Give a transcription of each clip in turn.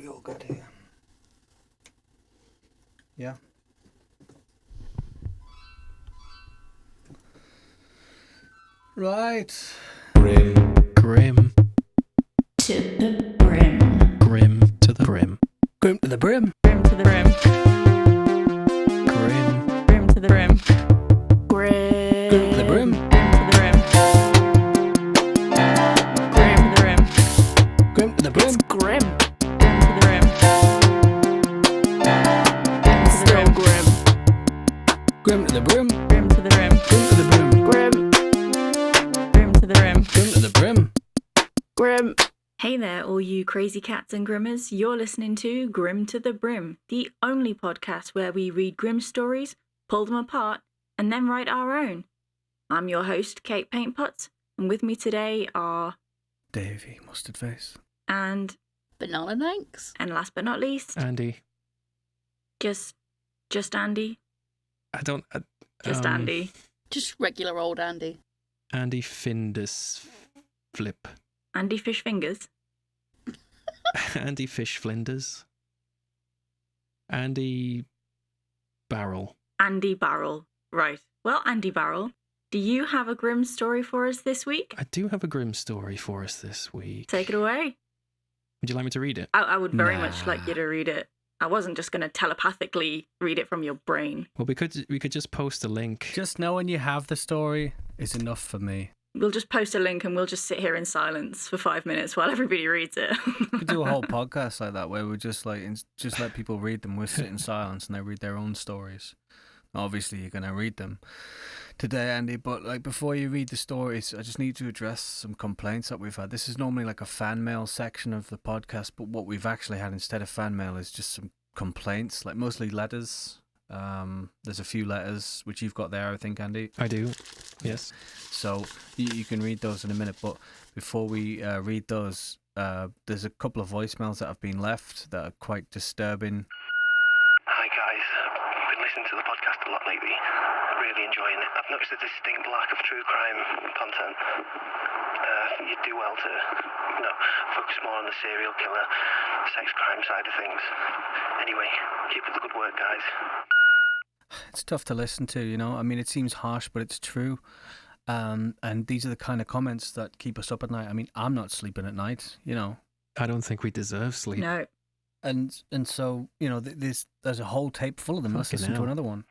we all good here? Yeah. Right. Grim To the brim. Grim to the brim. Grim to the brim. Brim to the brim. Grim Brim to the brim. Grim to the brim. Brim to the brim. Grim to the brim. Grim to the brim. Grim. Brim to the brim. Still grim. Grim to the brim. Brim to the brim. Grim to the brim. Grim. Brim to the brim. Grim to the brim. Grim. Hey there, all you crazy cats and grimmers. You're listening to Grim to the Brim, the only podcast where we read grim stories, pull them apart, and then write our own. I'm your host, Kate Paintpots, and with me today are... Davey Mustard Face. And Banana Nanks? last but not least, Andy. just Andy. Just Andy. Just regular old Andy. Andy Findus Flip. Andy Fish Fingers. Andy Fish Flinders. Andy Barrel. Andy Barrel. Right. Well, Andy Barrel, do you have a grim story for us this week? I do have a grim story for us this week. Take it away. Would you like me to read it? I would very Nah. much like you to read it. I wasn't just going to telepathically read it from your brain. Well, we could just post a link. Just knowing you have the story is enough for me. We'll just post a link and we'll just sit here in silence for 5 minutes while everybody reads it. We could do a whole podcast like that where we just let people read them. We'll sit in silence and they read their own stories. Obviously, you're going to read them today, Andy, but like before you read the stories, I just need to address some complaints that we've had. This is normally like a fan mail section of the podcast, but what we've actually had instead of fan mail is just some complaints, like mostly letters. There's a few letters which you've got there, I think, Andy. I do. Yes. So you can read those in a minute, but before we read those, there's a couple of voicemails that have been left that are quite disturbing. Hi guys, I've been listening to the podcast a lot lately. Really enjoying it. I've noticed a distinct lack of true crime content. I think you'd do well to, focus more on the serial killer, sex crime side of things. Anyway, keep up the good work, guys. It's tough to listen to, I mean, it seems harsh, but it's true. And these are the kind of comments that keep us up at night. I mean, I'm not sleeping at night, I don't think we deserve sleep. No. And so, there's a whole tape full of them. Let's Fucking listen to hell. another one.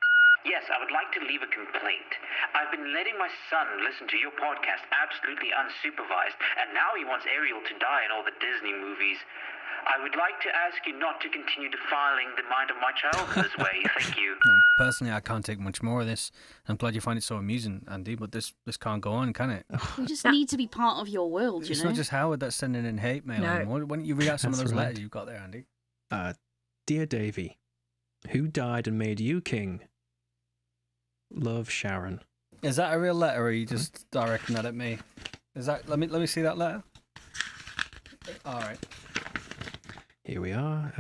Yes, I would like to leave a complaint. I've been letting my son listen to your podcast absolutely unsupervised, and now he wants Ariel to die in all the Disney movies. I would like to ask you not to continue defiling the mind of my child in this way. Thank you. Personally, I can't take much more of this. I'm glad you find it so amusing, Andy, but this can't go on, can it? We just need to be part of your world, It's not just Howard that's sending in hate mail No. anymore. Why don't you read out some of That's those right. letters you've got there, Andy? Dear Davy, who died and made you king? Love, Sharon. Is that a real letter, or are you just directing that at me? Is that? Let me see that letter. All right. Here we are.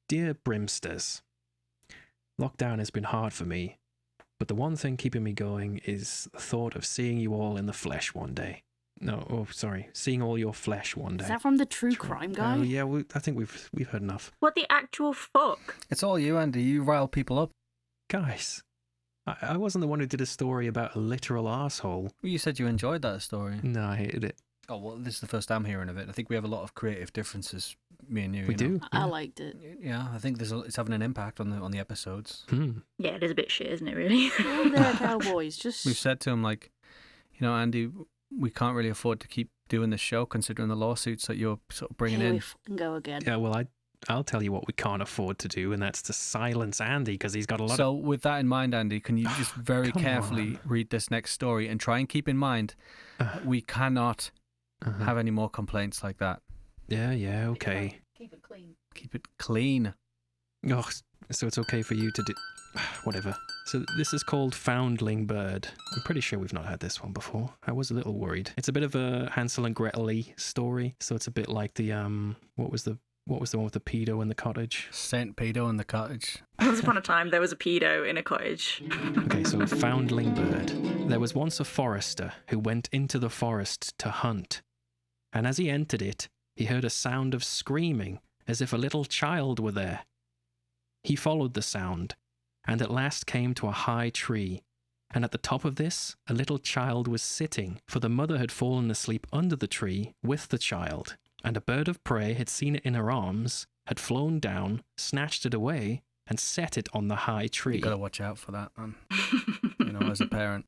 Dear Brimsters, lockdown has been hard for me, but the one thing keeping me going is the thought of seeing you all in the flesh one day. Seeing all your flesh one day. Is that from the true crime guy? Oh yeah, I think we've heard enough, What the actual fuck? It's all you, Andy. You rile people up. guys. I wasn't the one who did a story about a literal arsehole. Well, you said you enjoyed that story. No, I hated it. Oh well, this is the first I'm hearing of it. I think we have a lot of creative differences, me and you. We do. I liked it. Yeah, I think it's having an impact on the episodes. Yeah, it is a bit shit, isn't it, really? Oh, they're cowboys. Just We've said to him like, Andy, we can't really afford to keep doing this show considering the lawsuits that you're sort of bringing here we in. fucking go again. Yeah, well, I'll tell you what we can't afford to do, and that's to silence Andy because he's got a lot So with that in mind, Andy, can you just very Come carefully on. read this next story and try and keep in mind we cannot of... have any more complaints like that. Yeah, okay. Keep it clean. Keep it clean. Oh, so it's okay for you to do... Whatever. So this is called Foundling Bird. I'm pretty sure we've not had this one before. I was a little worried. It's a bit of a Hansel and Gretel-y story, so it's a bit like the, what was the one with the pedo in the cottage? Saint Pedo in the cottage. Once upon a time, there was a pedo in a cottage. Okay, so Foundling Bird. There was once a forester who went into the forest to hunt, and as he entered it, he heard a sound of screaming as if a little child were there. He followed the sound, and at last came to a high tree, and at the top of this a little child was sitting, for the mother had fallen asleep under the tree with the child, and a bird of prey had seen it in her arms, had flown down, snatched it away, and set it on the high tree. You gotta watch out for that, man. As a parent.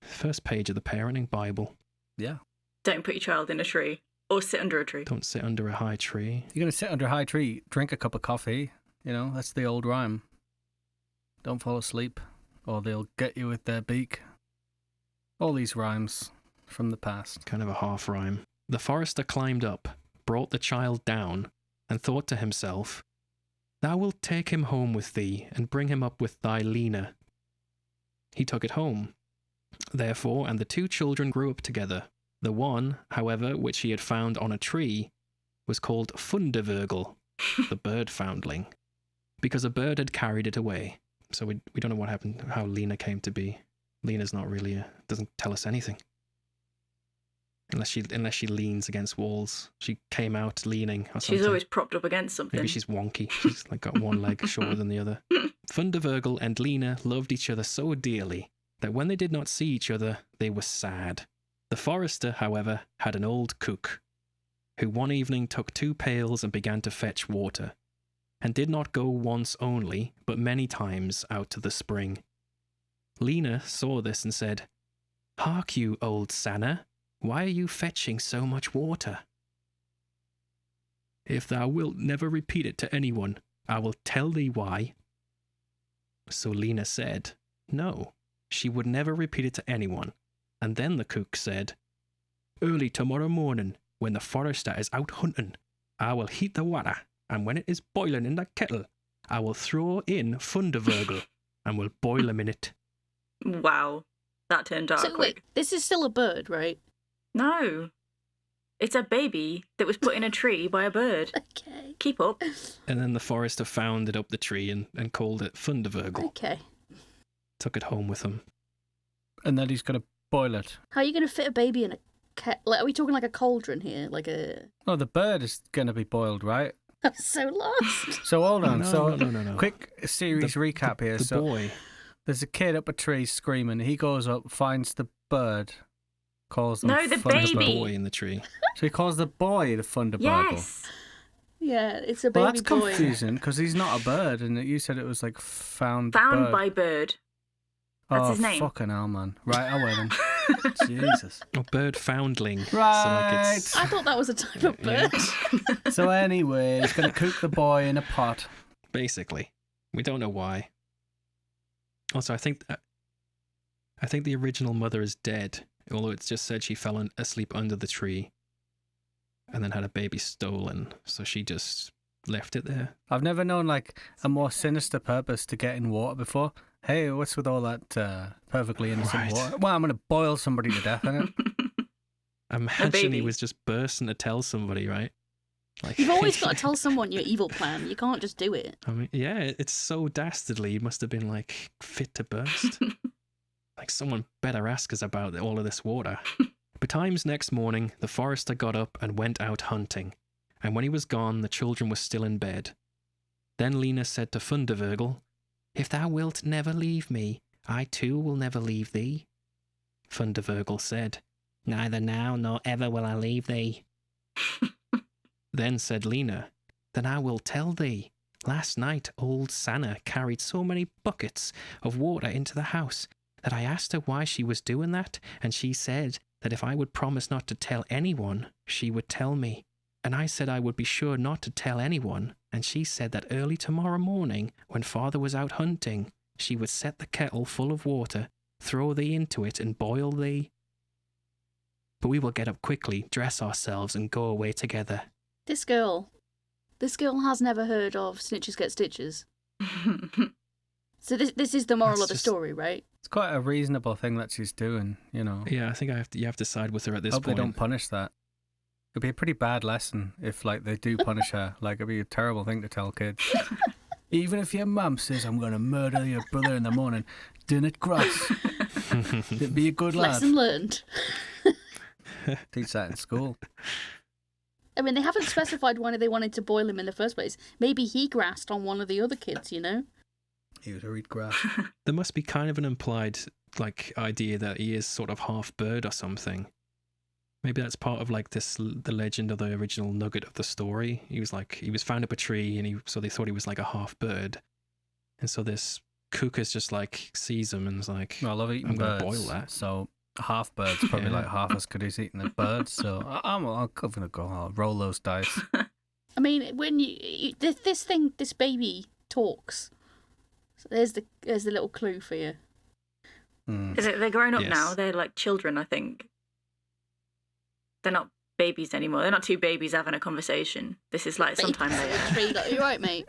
First page of the parenting Bible. Yeah. Don't put your child in a tree or sit under a tree. Don't sit under a high tree. You're gonna sit under a high tree, drink a cup of coffee. That's the old rhyme. Don't fall asleep, or they'll get you with their beak. All these rhymes from the past. Kind of a half rhyme. The forester climbed up, brought the child down, and thought to himself, "Thou wilt take him home with thee, and bring him up with thy Lena." He took it home, therefore, and the two children grew up together. The one, however, which he had found on a tree, was called Fundervogel, the bird foundling, because a bird had carried it away. So we don't know what happened, how Lena came to be. Lena's not really doesn't tell us anything. Unless she leans against walls. She came out leaning or something. She's always propped up against something. Maybe she's wonky. She's got one leg shorter than the other. Fundervogel and Lena loved each other so dearly that when they did not see each other, they were sad. The forester, however, had an old cook, who one evening took 2 pails and began to fetch water, and did not go once only, but many times out to the spring. Lena saw this and said, "Hark you, old Sanna, why are you fetching so much water?" "If thou wilt never repeat it to anyone, I will tell thee why." So Lena said, no, she would never repeat it to anyone. And then the cook said, "Early tomorrow morning, when the forester is out hunting, I will heat the water, and when it is boiling in the kettle, I will throw in Fundervogel, and will boil him in it." Wow. That turned dark So quick. wait, this is still a bird, right? No. It's a baby that was put in a tree by a bird. Okay. Keep up. And then the forester found it up the tree and called it Fundervogel. Okay. Took it home with him. And then he's gonna boil it. How are you going to fit a baby in a like, are we talking like a cauldron here? Like a... No, the bird is gonna be boiled, right? I'm so lost. So hold on. No. Quick series recap here. The boy. There's a kid up a tree screaming. He goes up, finds the bird, calls them No, the Funderburgle. baby. The boy in the tree. So he calls the boy the Funderburgle. Yes. Yeah, it's a baby Well, that's boy. confusing because he's not a bird, and you said it was like found Found bird. by bird. That's his name. Fucking hell, man. Right, I will then. Jesus. Oh, bird foundling. Right. So I thought that was a type of Yeah. bird. So anyway, he's gonna cook the boy in a pot. basically, we don't know why. Also, I think the original mother is dead, although it's just said she fell asleep under the tree and then had a baby stolen, so she just left it there. I've never known like a more sinister purpose to get in water before. Hey, what's with all that perfectly innocent Right. water? Well, I'm gonna boil somebody to death in it. Imagine he baby. was just bursting to tell somebody, right? Like, You've always got to tell someone your evil plan. You can't just do it. I mean, yeah, it's so dastardly. He must have been like fit to burst. Like, someone better ask us about all of this water. Betimes next morning, the forester got up and went out hunting, and when he was gone, the children were still in bed. Then Lena said to Fundervogel, "If thou wilt never leave me, I too will never leave thee." Fundervogel said, "Neither now nor ever will I leave thee." Then said Lena, "Then I will tell thee. Last night old Sanna carried so many buckets of water into the house that I asked her why she was doing that, and she said that if I would promise not to tell anyone, she would tell me. And I said I would be sure not to tell anyone, and she said that early tomorrow morning, when father was out hunting, she would set the kettle full of water, throw thee into it, and boil thee. But we will get up quickly, dress ourselves, and go away together." This girl has never heard of Snitches Get Stitches. So this is the moral That's of the just- story, right? It's quite a reasonable thing that she's doing, you know. Yeah, I think you have to side with her at this Hope point. they don't punish that. It'd be a pretty bad lesson if, like, they do punish her. Like, it'd be a terrible thing to tell kids. Even if your mum says, "I'm going to murder your brother in the morning," do it cross. Be a good lad. Lesson learned. Teach that in school. I mean, they haven't specified why they wanted to boil him in the first place. Maybe he grassed on one of the other kids, you know? He was a reed grass. There must be kind of an implied, like, idea that he is sort of half bird or something. Maybe that's part of, like, the legend of the original nugget of the story. He was found up a tree, and so they thought he was like a half bird. And so this cook is just like, sees him and is like, Well, I love eating I'm going birds. to boil that. So half bird's probably Yeah. like half as good as eating a bird. So I'm going to go. I'll roll those dice. I mean, when this baby talks. So there's the little clue for you. Mm. They're grown up Yes. now. They're like children, I think. They're not babies anymore. They're not two babies having a conversation. This is like sometime Babies later. in a tree. Like, you're right, mate.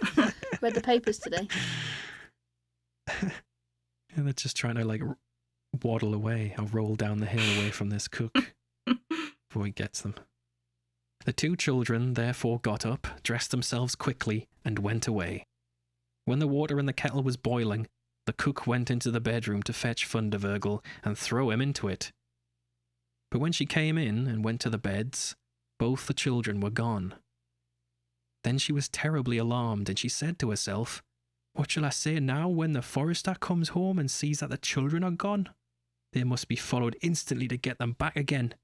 Read the papers today. And they're just trying to, like, waddle away or roll down the hill away from this cook before he gets them. The two children therefore got up, dressed themselves quickly, and went away. When the water in the kettle was boiling, the cook went into the bedroom to fetch Thundervergel and throw him into it. But when she came in and went to the beds, both the children were gone. Then she was terribly alarmed, and she said to herself, "What shall I say now when the forester comes home and sees that the children are gone? They must be followed instantly to get them back again."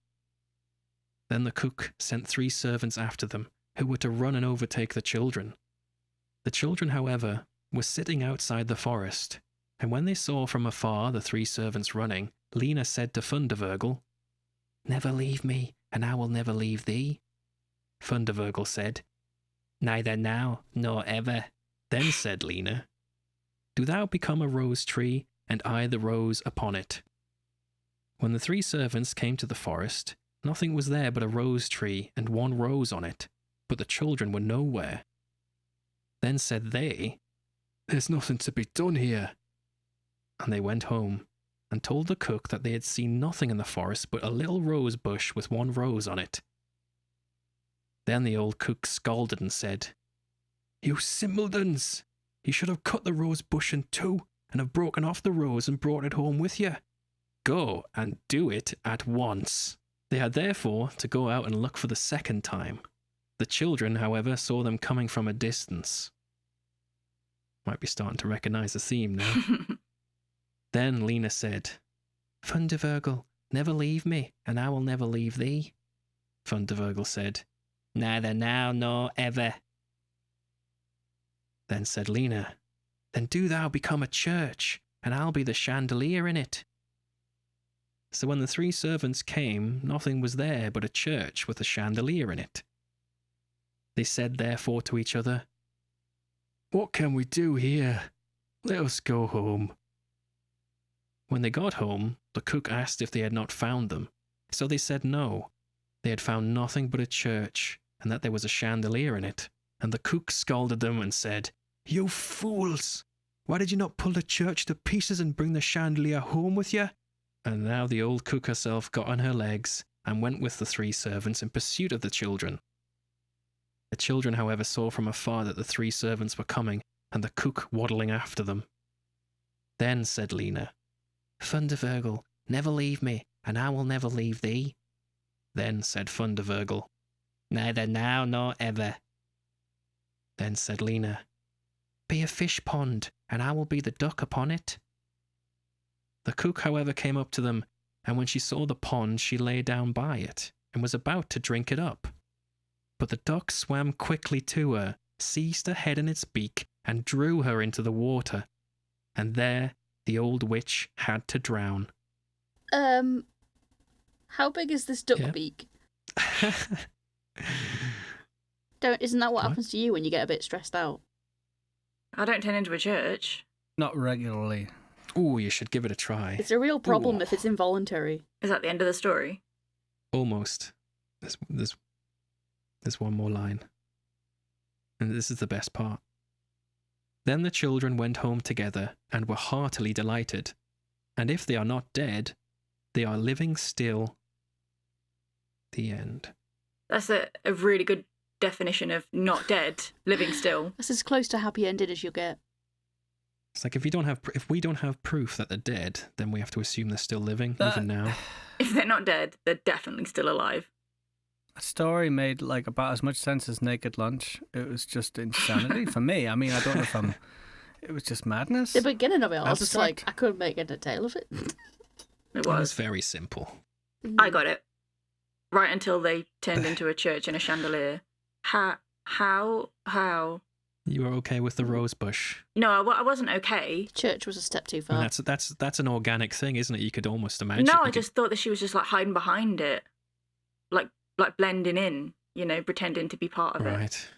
Then the cook sent 3 servants after them, who were to run and overtake the children. The children, however, were sitting outside the forest, and when they saw from afar the 3 servants running, Lena said to Thundervergel, "Never leave me, and I will never leave thee." Thundervergel said, "Neither now nor ever." Then said Lena, "Do thou become a rose tree, and I the rose upon it." When the 3 servants came to the forest, nothing was there but a rose tree and 1 rose on it, but the children were nowhere. Then said they, "There's nothing to be done here." And they went home, and told the cook that they had seen nothing in the forest but a little rose bush with 1 rose on it. Then the old cook scolded and said, "You simpletons! You should have cut the rose bush in 2, and have broken off the rose and brought it home with you. Go and do it at once." They had therefore to go out and look for the second time. The children, however, saw them coming from a distance. Might be starting to recognise the theme now. Then Lena said, "Thundervergel, never leave me, and I will never leave thee." Thundervergel said, "Neither now nor ever." Then said Lena, "Then do thou become a church, and I'll be the chandelier in it." So when the 3 servants came, nothing was there but a church with a chandelier in it. They said therefore to each other, "What can we do here? Let us go home." When they got home, the cook asked if they had not found them. So they said no, they had found nothing but a church, and that there was a chandelier in it. And the cook scolded them and said, "You fools! Why did you not pull the church to pieces and bring the chandelier home with you?" And now the old cook herself got on her legs and went with the 3 servants in pursuit of the children. The children, however, saw from afar that the 3 servants were coming, and the cook waddling after them. Then said Lena, "Thundervergel, never leave me, and I will never leave thee." Then said Thundervergel, "Neither now nor ever." Then said Lena, "Be a fish pond, and I will be the duck upon it." The cook, however, came up to them, and when she saw the pond, she lay down by it, and was about to drink it up. But the duck swam quickly to her, seized her head in its beak, and drew her into the water. And there the old witch had to drown. How big is this duck Yeah. beak? Isn't that what happens to you when you get a bit stressed out? I don't turn into a church. Not regularly. Oh, you should give it a try. It's a real problem Ooh. if it's involuntary. Is that the end of the story? Almost. There's one more line. And this is the best part. Then the children went home together and were heartily delighted. And if they are not dead, they are living still. The end. That's a really good definition of not dead, living still. That's as close to happy ended as you'll get. It's like if we don't have proof that they're dead, then we have to assume they're still living, even now. If they're not dead, they're definitely still alive. story made like about as much sense as Naked Lunch. It was just insanity for me. I mean, I don't know if I'm. It was just madness. The beginning of it, I was just like, Abstract. I couldn't make head or tail of it. It It was was. very simple. I got it. Right until they turned into a church and a chandelier. How? You were okay with the rose bush. No, I wasn't okay. Church was a step too I mean, far. that's an organic thing, isn't it? You could almost imagine. No, you I could- just thought that she was just like hiding behind it, like blending in, you know, pretending to be part of it. Right.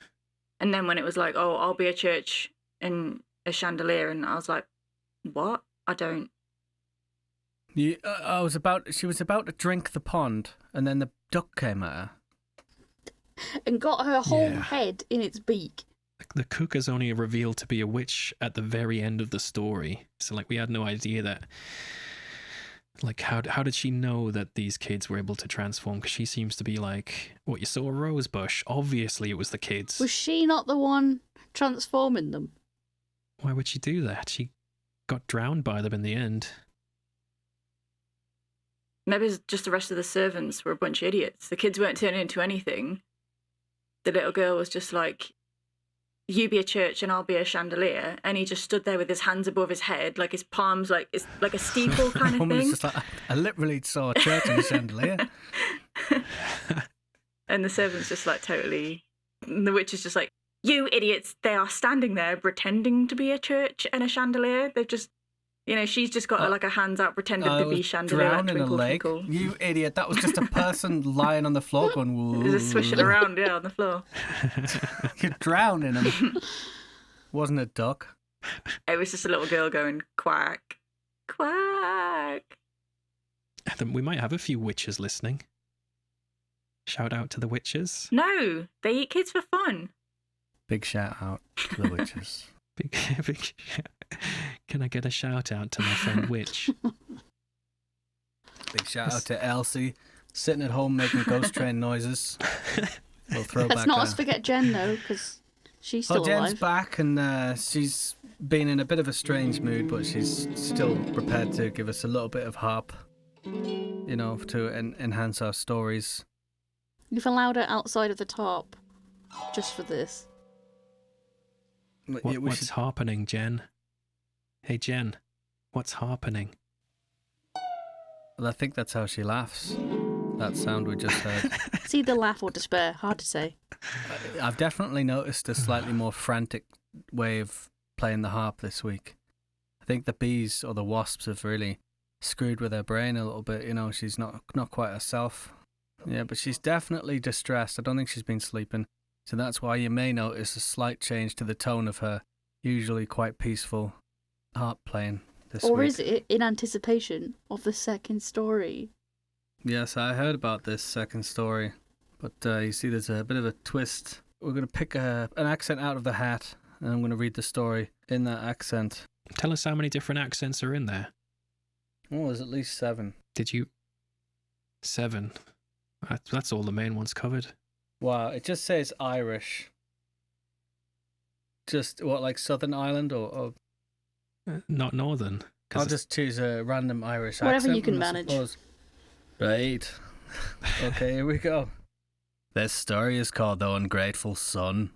And then when it was like, oh, I'll be a church and a chandelier, and I was like, what? I don't. She was about to drink the pond, and then the duck came at her. And got her whole Yeah. head in its beak. The cook is only revealed to be a witch at the very end of the story. So, like, we had no idea that. Like, how did she know that these kids were able to transform? Because she seems to be like, what, you saw a rose bush? Obviously, it was the kids. Was she not the one transforming them? Why would she do that? She got drowned by them in the end. Maybe it's just the rest of the servants were a bunch of idiots. The kids weren't turning into anything. The little girl was just like, you be a church and I'll be a chandelier. And he just stood there with his hands above his head, like his palms, like it's like a steeple kind of Woman was thing. just like, I literally saw a church and a chandelier. And the servants just like totally. And the witch is just like, you idiots, they are standing there pretending to be a church and a chandelier. They've just, you know, she's just got like her hands out pretending I to be was chandelier, like drowned in a twinkle, lake. twinkle. You idiot! That was just a person lying on the floor going. Woo. Just swishing around, yeah, on the floor. You're drowning him. Wasn't a duck. It was just a little girl going, quack, quack. Then we might have a few witches listening. Shout out to the witches. No, they eat kids for fun. Big shout out to the witches. Big, can I get a shout out to my friend Witch? Big shout out to Elsie, sitting at home making ghost train noises. We'll throw Let's back. not us forget Jen, though, because she's still Jen's alive. back, and she's been in a bit of a strange mood, but she's still prepared to give us a little bit of harp, you know, to enhance our stories. You've allowed her outside of the top just for this. Yeah, we What's should- harpening, Jen? Hey, Jen, what's harpening? Well, I think that's how she laughs. That sound we just heard. It's either laugh or despair. Hard to say. I've definitely noticed a slightly more frantic way of playing the harp this week. I think the bees or the wasps have really screwed with her brain a little bit. You know, she's not quite herself. Yeah, but she's definitely distressed. I don't think she's been sleeping. So that's why you may notice a slight change to the tone of her usually quite peaceful harp playing this Or week. is it in anticipation of the second story? Yes, I heard about this second story, but you see there's a bit of a twist. We're going to pick an accent out of the hat, and I'm going to read the story in that accent. Tell us how many different accents are in there. Oh, there's at least 7. Did you? 7. That's all the main ones covered. Wow, it just says Irish. Just, what, like Southern Ireland or Not northern. 'cause I'll just choose a random Irish accent. Whatever you can I manage. suppose. Right. Okay, here we go. This story is called The Ungrateful Son.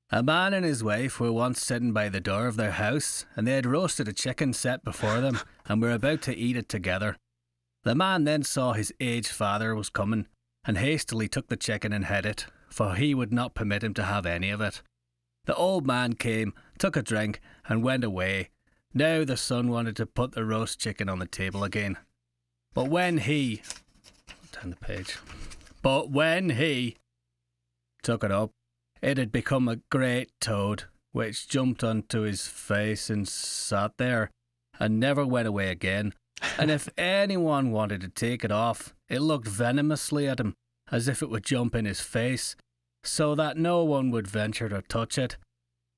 A man and his wife were once sitting by the door of their house, and they had roasted a chicken set before them, and were about to eat it together. The man then saw his aged father was coming, and hastily took the chicken and hid it, for he would not permit him to have any of it. The old man came, took a drink, and went away. Now the son wanted to put the roast chicken on the table again. But when he... Turn the page. But when he took it up, it had become a great toad, which jumped onto his face and sat there, and never went away again. And if anyone wanted to take it off, it looked venomously at him, as if it would jump in his face, so that no one would venture to touch it.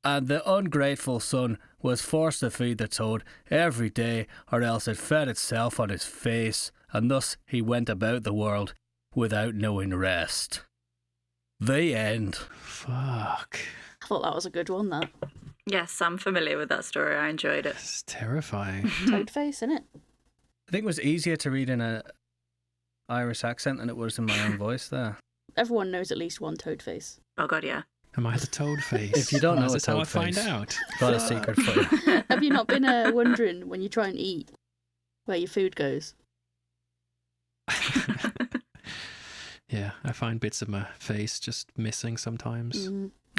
And the ungrateful son was forced to feed the toad every day, or else it fed itself on his face, and thus he went about the world without knowing rest. The end. Fuck. I thought that was a good one, that. Yes, I'm familiar with that story. I enjoyed it. It's terrifying. Toad face, innit? I think it was easier to read in a Irish accent than it was in my own voice there. Everyone knows at least one toad face. Oh god, yeah. Am I the toad face? If you don't know is a this how I toad find face. out? Got a secret for you. Have you not been wondering when you try and eat where your food goes? Yeah, I find bits of my face just missing sometimes.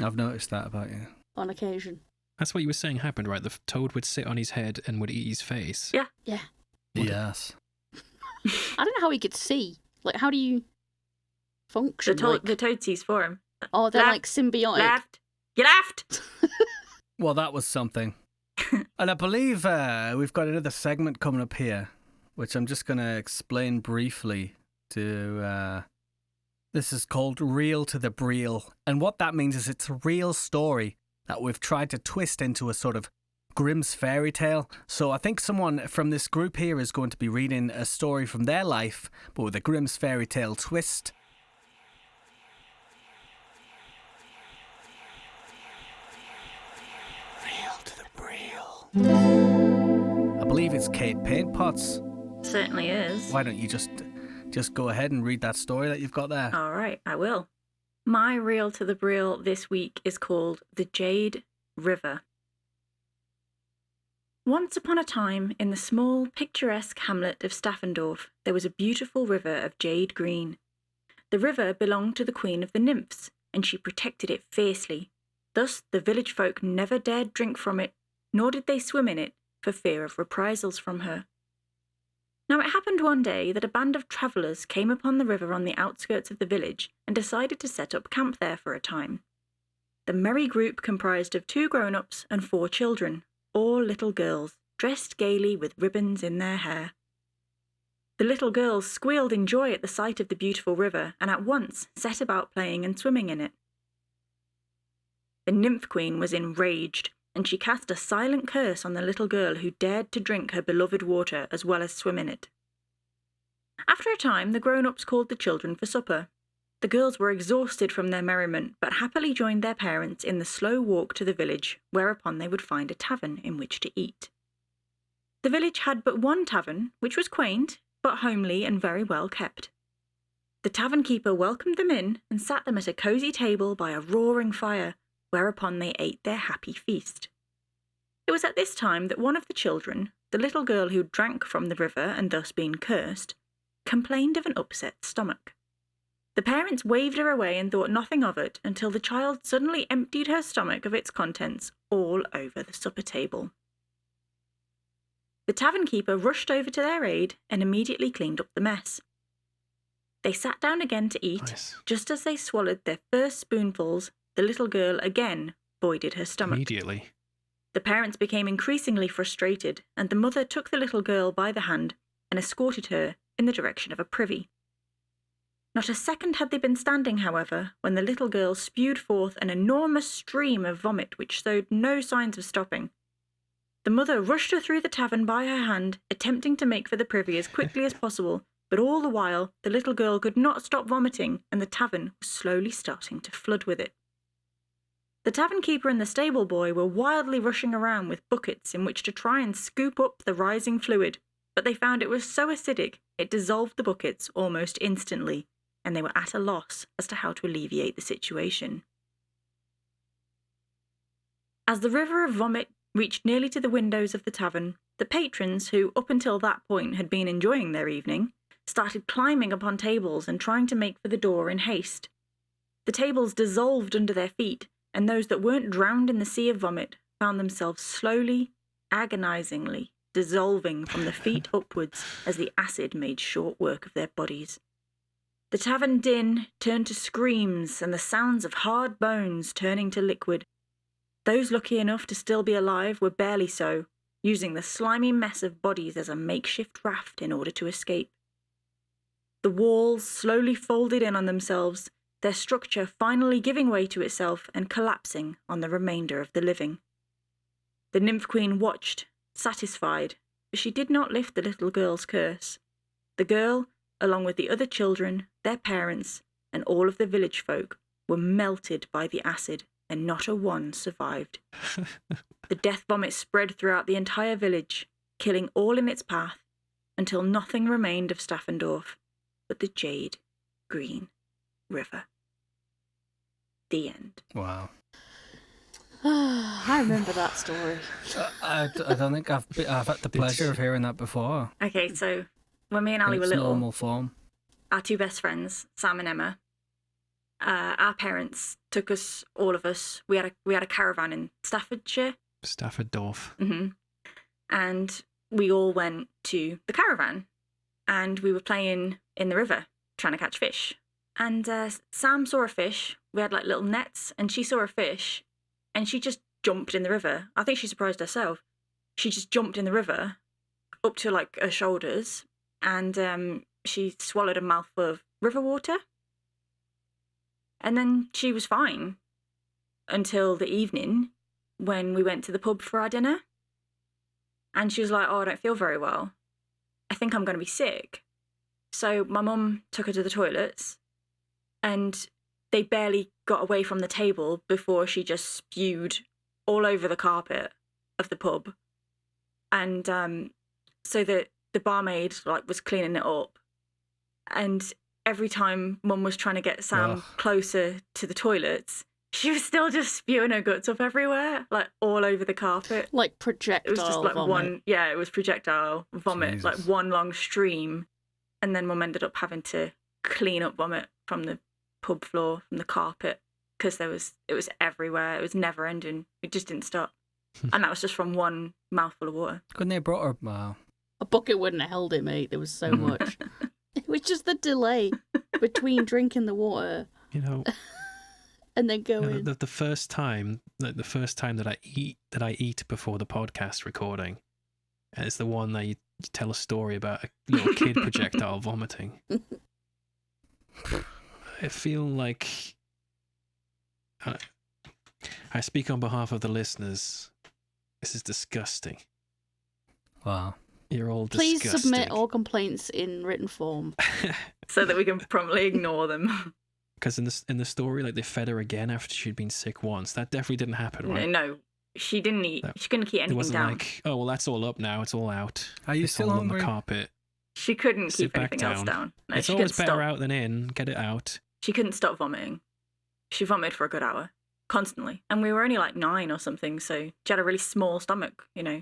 I've noticed that about you. On occasion. That's what you were saying happened, right? The toad would sit on his head and would eat his face. Yeah. Yeah. Yes. I don't know how he could see. Like, how do you function? The toad sees for him. Oh, they're Left, like symbiotic. Left. You left! Well, that was something. And I believe we've got another segment coming up here, which I'm just going to explain briefly to... This is called Reel to the Breel. And what that means is it's a real story that we've tried to twist into a sort of Grimm's fairy tale. So I think someone from this group here is going to be reading a story from their life, but with a Grimm's fairy tale twist. Reel to the Breel. I believe it's Kate Paintpots. Certainly is. Why don't you just go ahead and read that story that you've got there? All right, I will. My reel to the breel this week is called The Jade River. Once upon a time, in the small, picturesque hamlet of Staffendorf, there was a beautiful river of jade green. The river belonged to the Queen of the Nymphs, and she protected it fiercely. Thus, the village folk never dared drink from it, nor did they swim in it, for fear of reprisals from her. Now it happened one day that a band of travellers came upon the river on the outskirts of the village and decided to set up camp there for a time. The merry group comprised of 2 grown-ups and 4 children, all little girls, dressed gaily with ribbons in their hair. The little girls squealed in joy at the sight of the beautiful river and at once set about playing and swimming in it. The Nymph Queen was enraged, and she cast a silent curse on the little girl who dared to drink her beloved water as well as swim in it. After a time, the grown-ups called the children for supper. The girls were exhausted from their merriment, but happily joined their parents in the slow walk to the village, whereupon they would find a tavern in which to eat. The village had but one tavern, which was quaint, but homely and very well kept. The tavern keeper welcomed them in and sat them at a cosy table by a roaring fire, whereupon they ate their happy feast. It was at this time that one of the children, the little girl who drank from the river and thus been cursed, complained of an upset stomach. The parents waved her away and thought nothing of it until the child suddenly emptied her stomach of its contents all over the supper table. The tavern keeper rushed over to their aid and immediately cleaned up the mess. They sat down again to eat. Nice. Just as they swallowed their first spoonfuls, the little girl again voided her stomach. Immediately. The parents became increasingly frustrated, and the mother took the little girl by the hand and escorted her in the direction of a privy. Not a second had they been standing, however, when the little girl spewed forth an enormous stream of vomit which showed no signs of stopping. The mother rushed her through the tavern by her hand, attempting to make for the privy as quickly as possible, but all the while the little girl could not stop vomiting, and the tavern was slowly starting to flood with it. The tavern keeper and the stable boy were wildly rushing around with buckets in which to try and scoop up the rising fluid, but they found it was so acidic it dissolved the buckets almost instantly, and they were at a loss as to how to alleviate the situation. As the river of vomit reached nearly to the windows of the tavern, the patrons, who up until that point had been enjoying their evening, started climbing upon tables and trying to make for the door in haste. The tables dissolved under their feet, and those that weren't drowned in the sea of vomit found themselves slowly, agonizingly dissolving from the feet upwards as the acid made short work of their bodies. The tavern din turned to screams and the sounds of hard bones turning to liquid. Those lucky enough to still be alive were barely so, using the slimy mess of bodies as a makeshift raft in order to escape. The walls slowly folded in on themselves, their structure finally giving way to itself and collapsing on the remainder of the living. The Nymph Queen watched, satisfied, but she did not lift the little girl's curse. The girl, along with the other children, their parents, and all of the village folk, were melted by the acid, and not a one survived. The death vomit spread throughout the entire village, killing all in its path, until nothing remained of Staffendorf but the jade green river. The end. Wow. I remember that story. I don't think I've had the pleasure of hearing that before. Okay, so when me and In Ali were its little, normal form. our two best friends, Sam and Emma, our parents took us, all of us. We had a caravan in Staffordshire, Stafford-Dorf. and we all went to the caravan, and we were playing in the river trying to catch fish. And Sam saw a fish. We had like little nets, and she saw a fish, and she just jumped in the river. I think she surprised herself. She just jumped in the river up to like her shoulders, and she swallowed a mouthful of river water. And then she was fine until the evening when we went to the pub for our dinner. And she was like, "Oh, I don't feel very well. I think I'm going to be sick." So my mum took her to the toilets, and they barely got away from the table before she just spewed all over the carpet of the pub. And so the barmaid like was cleaning it up, and every time Mum was trying to get Sam closer to the toilets, she was still just spewing her guts up everywhere, like all over the carpet. Like projectile It was just like vomit. it was projectile vomit, Jesus. like one long stream. And then Mum ended up having to clean up vomit from the pub floor, from the carpet, because it was everywhere. It was never ending. It just didn't stop. And that was just from one mouthful of water. Couldn't they have brought her? Wow. A bucket wouldn't have held it, mate. There was so much. It was just the delay between drinking the water You know, and then going. the first time that I eat before the podcast recording, is the one that you tell a story about a little kid projectile vomiting. I feel like I speak on behalf of the listeners. This is disgusting. Wow. You're all Please disgusting. submit all complaints in written form. So that we can promptly ignore them. Because in the story, like they fed her again after she'd been sick once. That definitely didn't happen, right? No, she didn't eat. She couldn't keep It anything wasn't down. like, oh well, that's all up now. It's all out. Are you It's still all hungry? on the carpet. She couldn't Sit keep back anything else down. down. No, It's she always couldn't better stop. out than in. Get it out. She couldn't stop vomiting. She vomited for a good hour, constantly. And we were only like 9 or something, so she had a really small stomach, you know,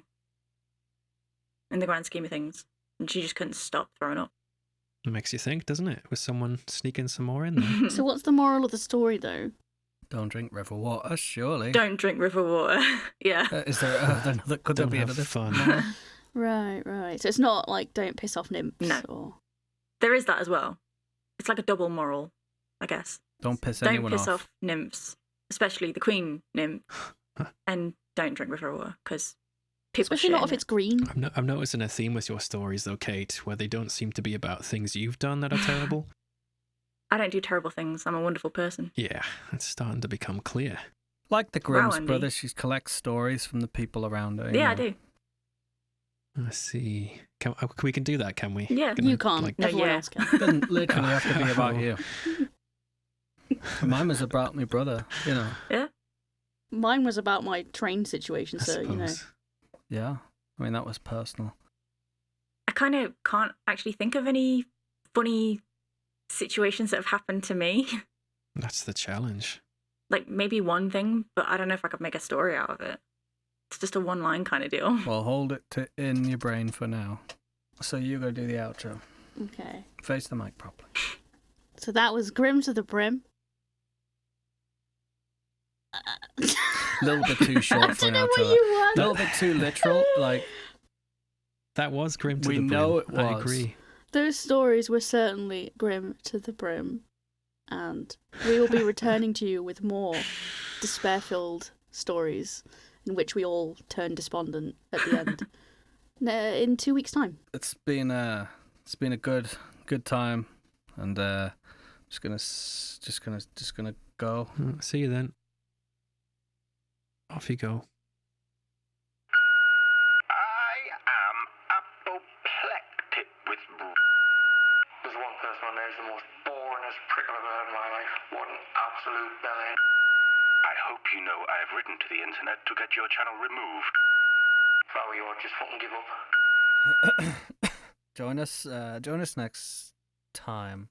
in the grand scheme of things. And she just couldn't stop throwing up. It makes you think, doesn't it? Was someone sneaking some more in there? So what's the moral of the story, though? Don't drink river water, surely. Don't drink river water. Yeah. Is there another? Could there Don't be have another fun. moral? Right. So it's not like don't piss off nymphs. No. Or... There is that as well. It's like a double moral, I guess. Don't piss Don't anyone piss off. off nymphs, especially the queen nymph, and don't drink river water because people Especially shit not in if it. it's green. I'm noticing a theme with your stories, though, Kate, where they don't seem to be about things you've done that are terrible. I don't do terrible things. I'm a wonderful person. Yeah, it's starting to become clear. Like the Wow, Grimm's Andy. brothers, she collects stories from the people around her. Yeah, I know. do. I see. We can do that, can we? Yeah. Gonna, You can't. like, No, Everyone yeah. else can. It doesn't literally have to be about you. Mine was about my brother, you know. Yeah. Mine was about my train situation, I so, you know. suppose. Yeah. I mean, that was personal. I kind of can't actually think of any funny situations that have happened to me. That's the challenge. Like maybe one thing, but I don't know if I could make a story out of it. It's just a one-line kind of deal. Well, hold it in your brain for now. So you go do the outro. Okay. Face the mic properly. So that was Grim to the Brim. A little bit too I short for don't an know what outro. you A want. little bit too literal. Like, That was grim to We the brim. know it I was. agree. Those stories were certainly grim to the brim. And we will be returning to you with more despair-filled stories in which we all turn despondent at the end. In 2 weeks' time. it's been a good time, and just gonna go. See you then. Off you go. I am apoplectic with. There's one person on there who's the most boringest prick I've ever heard in my life. What an absolute bellend. I hope you know I have written to the internet to get your channel removed. If I were you, I'd just fucking give up. Join us next time.